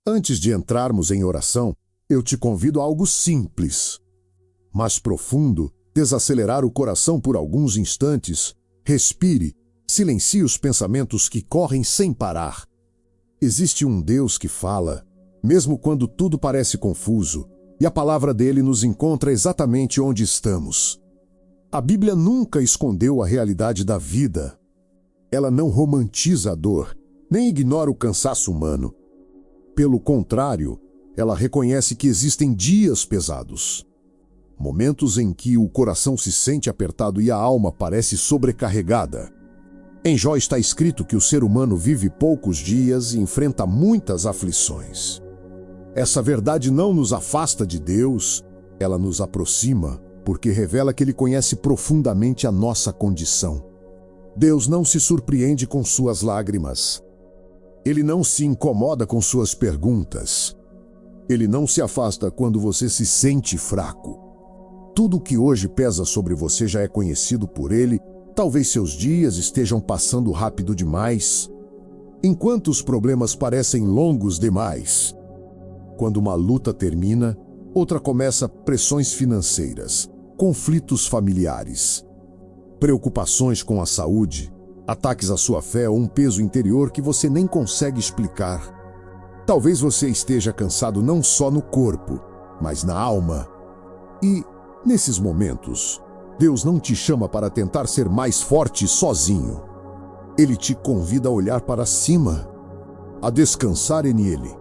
Antes de entrarmos em oração, eu te convido a algo simples, mas profundo: desacelerar o coração por alguns instantes, respire, silencie os pensamentos que correm sem parar. Existe um Deus que fala, mesmo quando tudo parece confuso, e a palavra dele nos encontra exatamente onde estamos. A Bíblia nunca escondeu a realidade da vida. Ela não romantiza a dor, nem ignora o cansaço humano. Pelo contrário, ela reconhece que existem dias pesados, momentos em que o coração se sente apertado e a alma parece sobrecarregada. Em Jó está escrito que o ser humano vive poucos dias e enfrenta muitas aflições. Essa verdade não nos afasta de Deus, ela nos aproxima, porque revela que Ele conhece profundamente a nossa condição. Deus não se surpreende com suas lágrimas. Ele não se incomoda com suas perguntas. Ele não se afasta quando você se sente fraco. Tudo o que hoje pesa sobre você já é conhecido por Ele. Talvez seus dias estejam passando rápido demais, enquanto os problemas parecem longos demais. Quando uma luta termina, outra começa. Pressões financeiras, conflitos familiares, preocupações com a saúde, ataques à sua fé ou um peso interior que você nem consegue explicar. Talvez você esteja cansado não só no corpo, mas na alma. E, nesses momentos, Deus não te chama para tentar ser mais forte sozinho. Ele te convida a olhar para cima, a descansar nele,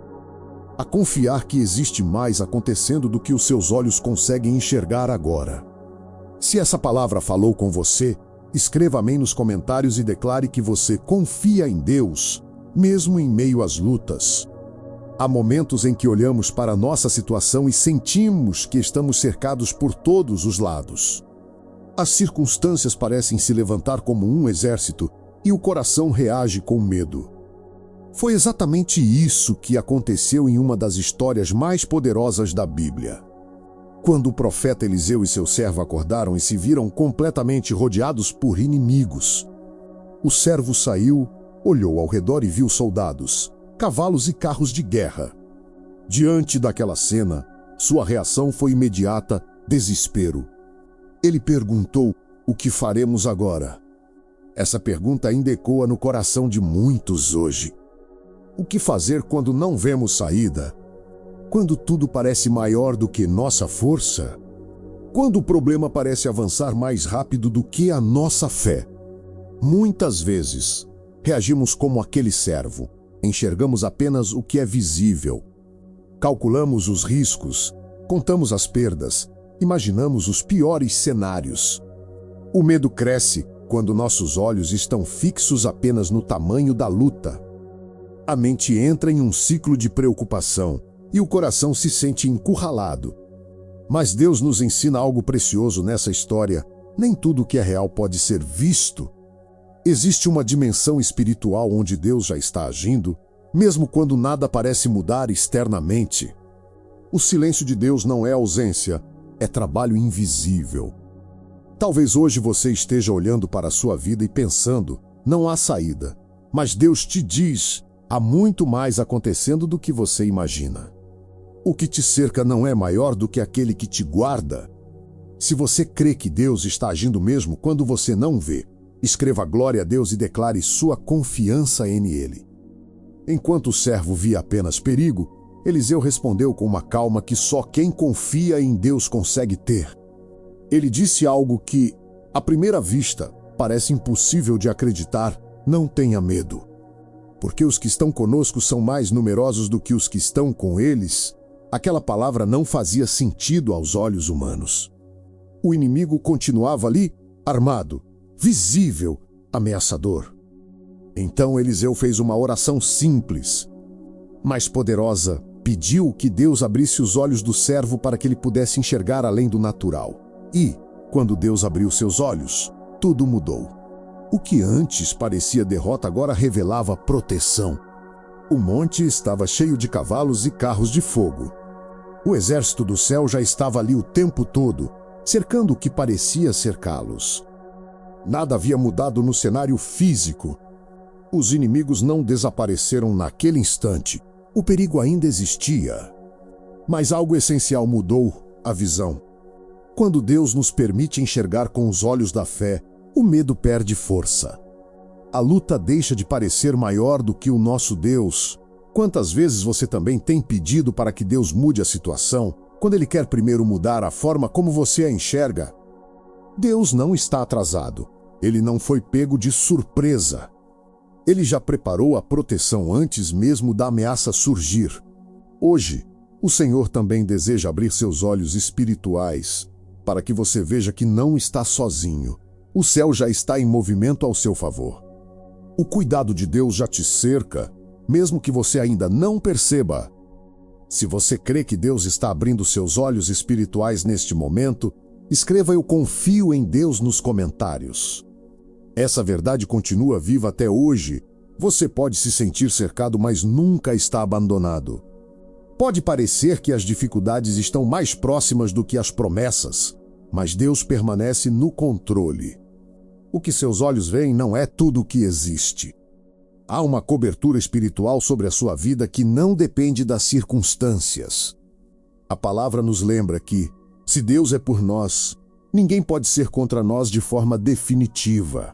a confiar que existe mais acontecendo do que os seus olhos conseguem enxergar agora. Se essa palavra falou com você, escreva amém nos comentários e declare que você confia em Deus, mesmo em meio às lutas. Há momentos em que olhamos para a nossa situação e sentimos que estamos cercados por todos os lados. As circunstâncias parecem se levantar como um exército e o coração reage com medo. Foi exatamente isso que aconteceu em uma das histórias mais poderosas da Bíblia. Quando o profeta Eliseu e seu servo acordaram e se viram completamente rodeados por inimigos. O servo saiu, olhou ao redor e viu soldados, cavalos e carros de guerra. Diante daquela cena, sua reação foi imediata: desespero. Ele perguntou: o que faremos agora? Essa pergunta ainda ecoa no coração de muitos hoje. O que fazer quando não vemos saída? Quando tudo parece maior do que nossa força? Quando o problema parece avançar mais rápido do que a nossa fé? Muitas vezes, reagimos como aquele servo. Enxergamos apenas o que é visível. Calculamos os riscos, contamos as perdas, imaginamos os piores cenários. O medo cresce quando nossos olhos estão fixos apenas no tamanho da luta. A mente entra em um ciclo de preocupação e o coração se sente encurralado. Mas Deus nos ensina algo precioso nessa história. Nem tudo que é real pode ser visto. Existe uma dimensão espiritual onde Deus já está agindo, mesmo quando nada parece mudar externamente. O silêncio de Deus não é ausência, é trabalho invisível. Talvez hoje você esteja olhando para a sua vida e pensando: não há saída. Mas Deus te diz: há muito mais acontecendo do que você imagina. O que te cerca não é maior do que aquele que te guarda. Se você crê que Deus está agindo mesmo quando você não vê, escreva glória a Deus e declare sua confiança nele. Enquanto o servo via apenas perigo, Eliseu respondeu com uma calma que só quem confia em Deus consegue ter. Ele disse algo que, à primeira vista, parece impossível de acreditar: não tenha medo. Porque os que estão conosco são mais numerosos do que os que estão com eles. Aquela palavra não fazia sentido aos olhos humanos. O inimigo continuava ali, armado, visível, ameaçador. Então Eliseu fez uma oração simples, mas poderosa. Pediu que Deus abrisse os olhos do servo para que ele pudesse enxergar além do natural. E, quando Deus abriu seus olhos, tudo mudou. O que antes parecia derrota agora revelava proteção. O monte estava cheio de cavalos e carros de fogo. O exército do céu já estava ali o tempo todo, cercando o que parecia cercá-los. Nada havia mudado no cenário físico. Os inimigos não desapareceram naquele instante. O perigo ainda existia, mas algo essencial mudou: a visão. Quando Deus nos permite enxergar com os olhos da fé, o medo perde força. A luta deixa de parecer maior do que o nosso Deus. Quantas vezes você também tem pedido para que Deus mude a situação, quando Ele quer primeiro mudar a forma como você a enxerga? Deus não está atrasado. Ele não foi pego de surpresa. Ele já preparou a proteção antes mesmo da ameaça surgir. Hoje, o Senhor também deseja abrir seus olhos espirituais para que você veja que não está sozinho. O céu já está em movimento ao seu favor. O cuidado de Deus já te cerca, mesmo que você ainda não perceba. Se você crê que Deus está abrindo seus olhos espirituais neste momento, escreva "Eu confio em Deus" nos comentários. Essa verdade continua viva até hoje. Você pode se sentir cercado, mas nunca está abandonado. Pode parecer que as dificuldades estão mais próximas do que as promessas, mas Deus permanece no controle. O que seus olhos veem não é tudo o que existe. Há uma cobertura espiritual sobre a sua vida que não depende das circunstâncias. A palavra nos lembra que, se Deus é por nós, ninguém pode ser contra nós de forma definitiva.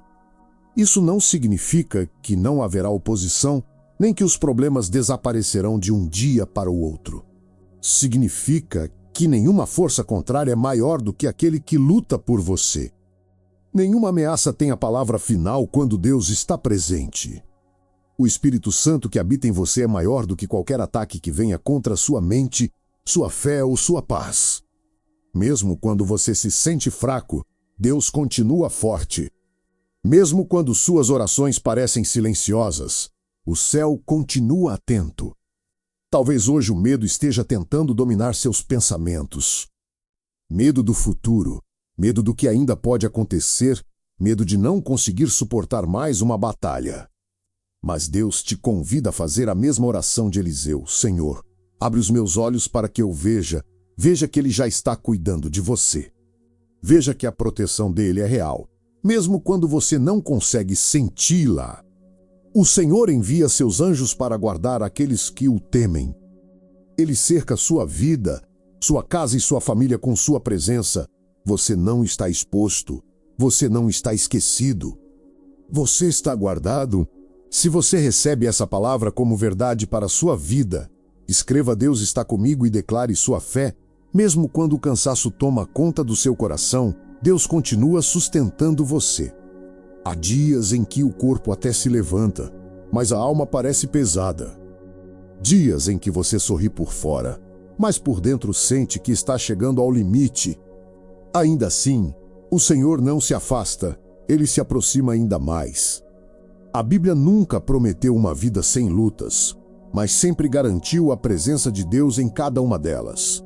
Isso não significa que não haverá oposição, nem que os problemas desaparecerão de um dia para o outro. Significa que nenhuma força contrária é maior do que aquele que luta por você. Nenhuma ameaça tem a palavra final quando Deus está presente. O Espírito Santo que habita em você é maior do que qualquer ataque que venha contra sua mente, sua fé ou sua paz. Mesmo quando você se sente fraco, Deus continua forte. Mesmo quando suas orações parecem silenciosas, o céu continua atento. Talvez hoje o medo esteja tentando dominar seus pensamentos. Medo do futuro, medo do que ainda pode acontecer, medo de não conseguir suportar mais uma batalha. Mas Deus te convida a fazer a mesma oração de Eliseu: Senhor, abre os meus olhos para que eu veja que Ele já está cuidando de você. Veja que a proteção dele é real, mesmo quando você não consegue senti-la. O Senhor envia seus anjos para guardar aqueles que o temem. Ele cerca sua vida, sua casa e sua família com sua presença. Você não está exposto. Você não está esquecido. Você está guardado. Se você recebe essa palavra como verdade para a sua vida, escreva "Deus está comigo" e declare sua fé. Mesmo quando o cansaço toma conta do seu coração, Deus continua sustentando você. Há dias em que o corpo até se levanta, mas a alma parece pesada. Dias em que você sorri por fora, mas por dentro sente que está chegando ao limite. Ainda assim, o Senhor não se afasta, Ele se aproxima ainda mais. A Bíblia nunca prometeu uma vida sem lutas, mas sempre garantiu a presença de Deus em cada uma delas.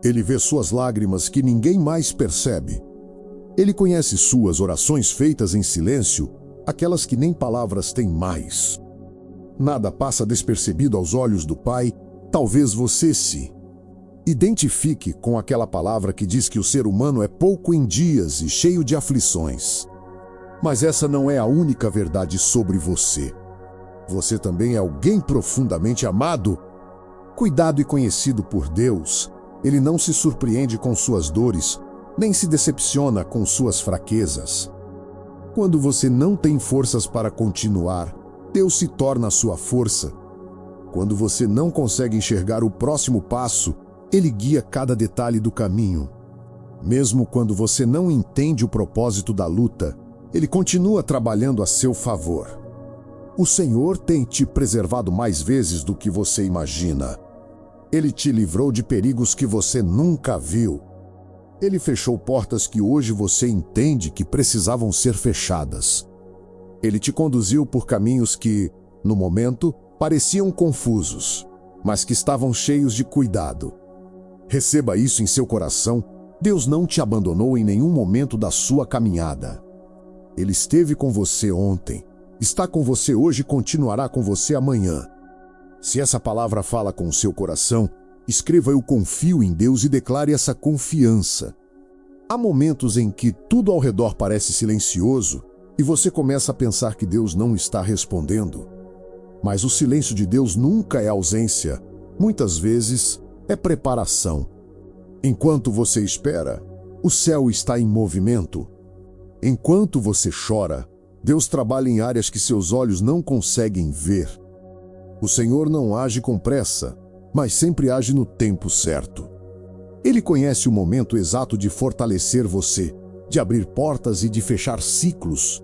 Ele vê suas lágrimas que ninguém mais percebe. Ele conhece suas orações feitas em silêncio, aquelas que nem palavras têm mais. Nada passa despercebido aos olhos do Pai. Talvez você se identifique com aquela palavra que diz que o ser humano é pouco em dias e cheio de aflições. Mas essa não é a única verdade sobre você. Você também é alguém profundamente amado, cuidado e conhecido por Deus. Ele não se surpreende com suas dores, nem se decepciona com suas fraquezas. Quando você não tem forças para continuar, Deus se torna a sua força. Quando você não consegue enxergar o próximo passo, Ele guia cada detalhe do caminho. Mesmo quando você não entende o propósito da luta, Ele continua trabalhando a seu favor. O Senhor tem te preservado mais vezes do que você imagina. Ele te livrou de perigos que você nunca viu. Ele fechou portas que hoje você entende que precisavam ser fechadas. Ele te conduziu por caminhos que, no momento, pareciam confusos, mas que estavam cheios de cuidado. Receba isso em seu coração. Deus não te abandonou em nenhum momento da sua caminhada. Ele esteve com você ontem, está com você hoje e continuará com você amanhã. Se essa palavra fala com o seu coração, escreva "Eu confio em Deus" e declare essa confiança. Há momentos em que tudo ao redor parece silencioso e você começa a pensar que Deus não está respondendo. Mas o silêncio de Deus nunca é ausência. Muitas vezes é preparação. Enquanto você espera, o céu está em movimento. Enquanto você chora, Deus trabalha em áreas que seus olhos não conseguem ver. O Senhor não age com pressa, mas sempre age no tempo certo. Ele conhece o momento exato de fortalecer você, de abrir portas e de fechar ciclos.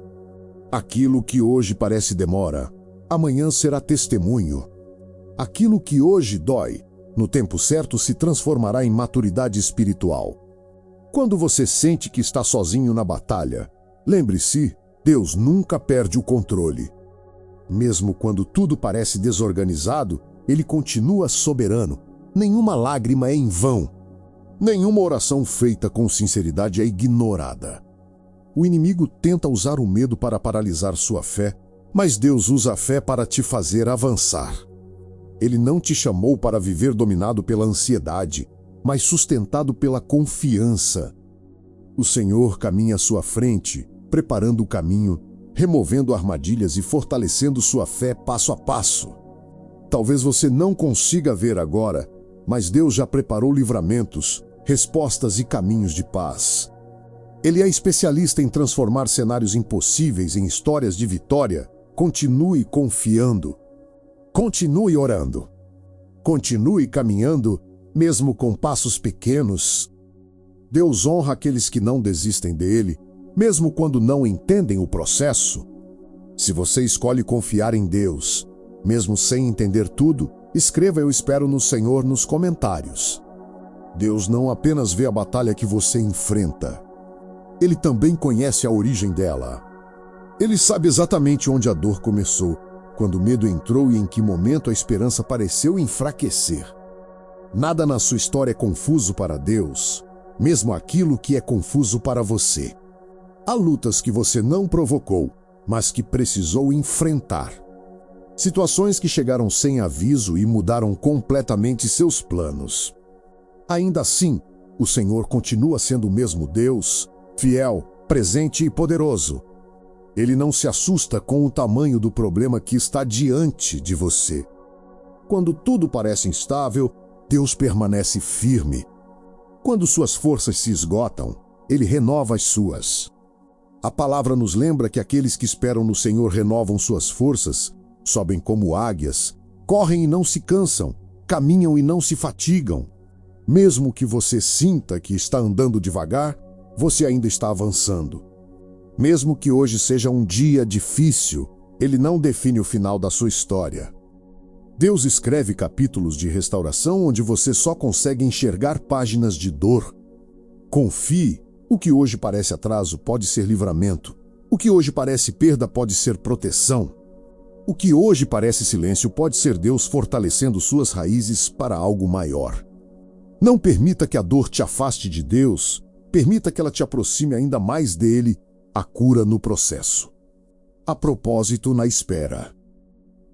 Aquilo que hoje parece demora, amanhã será testemunho. Aquilo que hoje dói, no tempo certo se transformará em maturidade espiritual. Quando você sente que está sozinho na batalha, lembre-se, Deus nunca perde o controle. Mesmo quando tudo parece desorganizado, Ele continua soberano. Nenhuma lágrima é em vão. Nenhuma oração feita com sinceridade é ignorada. O inimigo tenta usar o medo para paralisar sua fé, mas Deus usa a fé para te fazer avançar. Ele não te chamou para viver dominado pela ansiedade, mas sustentado pela confiança. O Senhor caminha à sua frente, preparando o caminho, removendo armadilhas e fortalecendo sua fé passo a passo. Talvez você não consiga ver agora, mas Deus já preparou livramentos, respostas e caminhos de paz. Ele é especialista em transformar cenários impossíveis em histórias de vitória. Continue confiando. Continue orando. Continue caminhando, mesmo com passos pequenos. Deus honra aqueles que não desistem dele, mesmo quando não entendem o processo. Se você escolhe confiar em Deus, mesmo sem entender tudo, escreva "Eu espero no Senhor" nos comentários. Deus não apenas vê a batalha que você enfrenta. Ele também conhece a origem dela. Ele sabe exatamente onde a dor começou, quando o medo entrou e em que momento a esperança pareceu enfraquecer. Nada na sua história é confuso para Deus, mesmo aquilo que é confuso para você. Há lutas que você não provocou, mas que precisou enfrentar. Situações que chegaram sem aviso e mudaram completamente seus planos. Ainda assim, o Senhor continua sendo o mesmo Deus, fiel, presente e poderoso. Ele não se assusta com o tamanho do problema que está diante de você. Quando tudo parece instável, Deus permanece firme. Quando suas forças se esgotam, Ele renova as suas. A palavra nos lembra que aqueles que esperam no Senhor renovam suas forças, sobem como águias, correm e não se cansam, caminham e não se fatigam. Mesmo que você sinta que está andando devagar, você ainda está avançando. Mesmo que hoje seja um dia difícil, ele não define o final da sua história. Deus escreve capítulos de restauração onde você só consegue enxergar páginas de dor. Confie, o que hoje parece atraso pode ser livramento. O que hoje parece perda pode ser proteção. O que hoje parece silêncio pode ser Deus fortalecendo suas raízes para algo maior. Não permita que a dor te afaste de Deus, permita que ela te aproxime ainda mais dele, a cura no processo. A propósito na espera.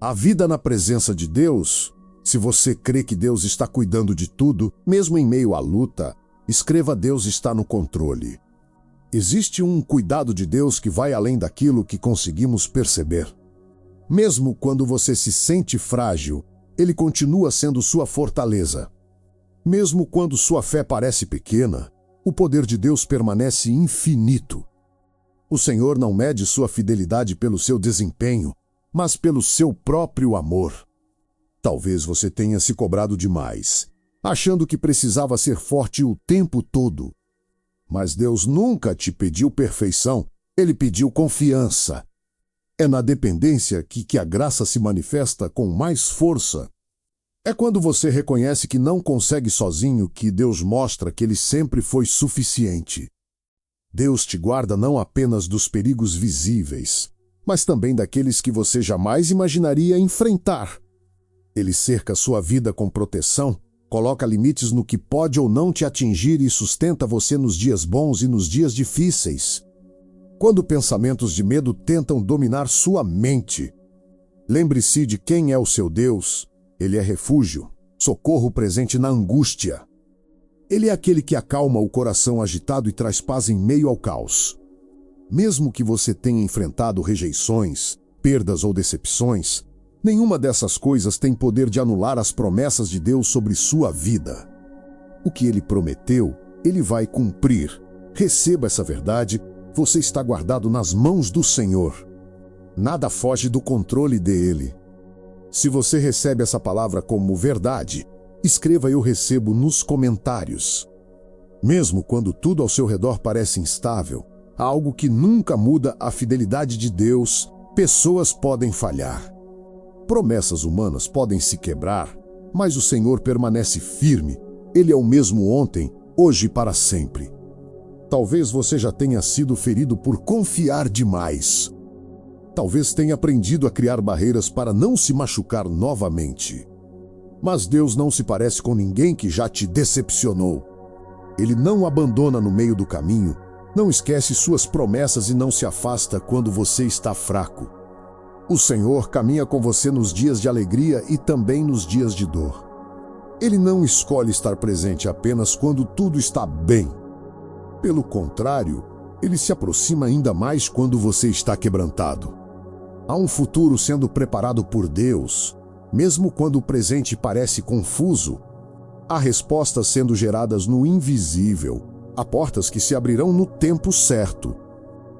A vida na presença de Deus, se você crê que Deus está cuidando de tudo, mesmo em meio à luta, escreva "Deus está no controle". Existe um cuidado de Deus que vai além daquilo que conseguimos perceber. Mesmo quando você se sente frágil, Ele continua sendo sua fortaleza. Mesmo quando sua fé parece pequena, o poder de Deus permanece infinito. O Senhor não mede sua fidelidade pelo seu desempenho, mas pelo seu próprio amor. Talvez você tenha se cobrado demais, achando que precisava ser forte o tempo todo. Mas Deus nunca te pediu perfeição, Ele pediu confiança. É na dependência que a graça se manifesta com mais força. É quando você reconhece que não consegue sozinho que Deus mostra que Ele sempre foi suficiente. Deus te guarda não apenas dos perigos visíveis, mas também daqueles que você jamais imaginaria enfrentar. Ele cerca sua vida com proteção, coloca limites no que pode ou não te atingir e sustenta você nos dias bons e nos dias difíceis. Quando pensamentos de medo tentam dominar sua mente, lembre-se de quem é o seu Deus. Ele é refúgio, socorro presente na angústia. Ele é aquele que acalma o coração agitado e traz paz em meio ao caos. Mesmo que você tenha enfrentado rejeições, perdas ou decepções, Nenhuma dessas coisas tem poder de anular as promessas de Deus sobre sua vida. O que Ele prometeu, Ele vai cumprir. Receba essa verdade, você está guardado nas mãos do Senhor. Nada foge do controle dele. Se você recebe essa palavra como verdade, escreva "Eu recebo" nos comentários. Mesmo quando tudo ao seu redor parece instável, há algo que nunca muda: a fidelidade de Deus. Pessoas podem falhar. Promessas humanas podem se quebrar, mas o Senhor permanece firme. Ele é o mesmo ontem, hoje e para sempre. Talvez você já tenha sido ferido por confiar demais. Talvez tenha aprendido a criar barreiras para não se machucar novamente. Mas Deus não se parece com ninguém que já te decepcionou. Ele não abandona no meio do caminho, não esquece suas promessas e não se afasta quando você está fraco. O Senhor caminha com você nos dias de alegria e também nos dias de dor. Ele não escolhe estar presente apenas quando tudo está bem. Pelo contrário, Ele se aproxima ainda mais quando você está quebrantado. Há um futuro sendo preparado por Deus, mesmo quando o presente parece confuso. Há respostas sendo geradas no invisível, há portas que se abrirão no tempo certo.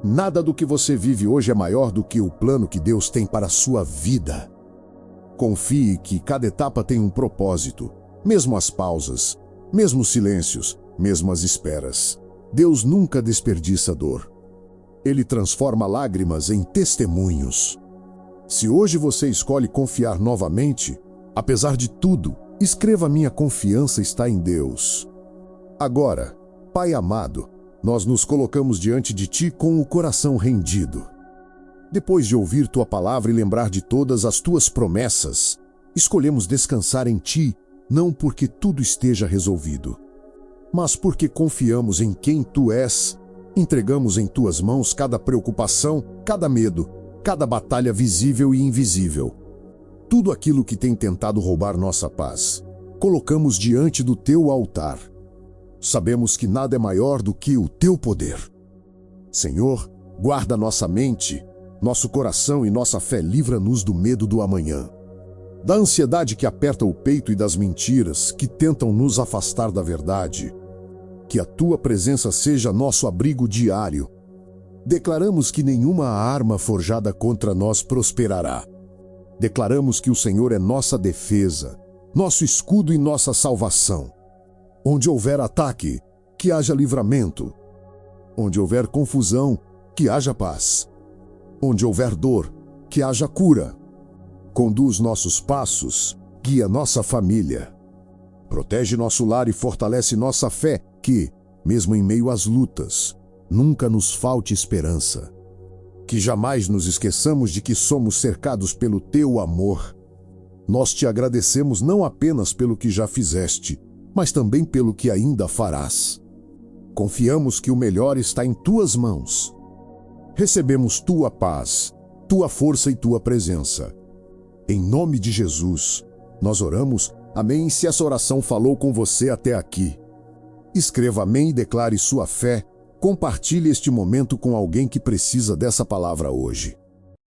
Nada do que você vive hoje é maior do que o plano que Deus tem para a sua vida. Confie que cada etapa tem um propósito, mesmo as pausas, mesmo os silêncios, mesmo as esperas. Deus nunca desperdiça dor. Ele transforma lágrimas em testemunhos. Se hoje você escolhe confiar novamente, apesar de tudo, escreva: "Minha confiança está em Deus." Agora, Pai amado, nós nos colocamos diante de Ti com o coração rendido. Depois de ouvir Tua palavra e lembrar de todas as Tuas promessas, escolhemos descansar em Ti, não porque tudo esteja resolvido, mas porque confiamos em quem Tu és. Entregamos em Tuas mãos cada preocupação, cada medo, cada batalha visível e invisível. Tudo aquilo que tem tentado roubar nossa paz, colocamos diante do Teu altar. Sabemos que nada é maior do que o Teu poder. Senhor, guarda nossa mente, nosso coração e nossa fé. Livra-nos do medo do amanhã, da ansiedade que aperta o peito e das mentiras que tentam nos afastar da verdade. Que a Tua presença seja nosso abrigo diário. Declaramos que nenhuma arma forjada contra nós prosperará. Declaramos que o Senhor é nossa defesa, nosso escudo e nossa salvação. Onde houver ataque, que haja livramento. Onde houver confusão, que haja paz. Onde houver dor, que haja cura. Conduz nossos passos, guia nossa família. Protege nosso lar e fortalece nossa fé, que, mesmo em meio às lutas, nunca nos falte esperança. Que jamais nos esqueçamos de que somos cercados pelo Teu amor. Nós Te agradecemos não apenas pelo que já fizeste, mas também pelo que ainda farás. Confiamos que o melhor está em Tuas mãos. Recebemos Tua paz, Tua força e Tua presença. Em nome de Jesus, nós oramos. Amém. Se essa oração falou com você até aqui, escreva amém e declare sua fé. Compartilhe este momento com alguém que precisa dessa palavra hoje.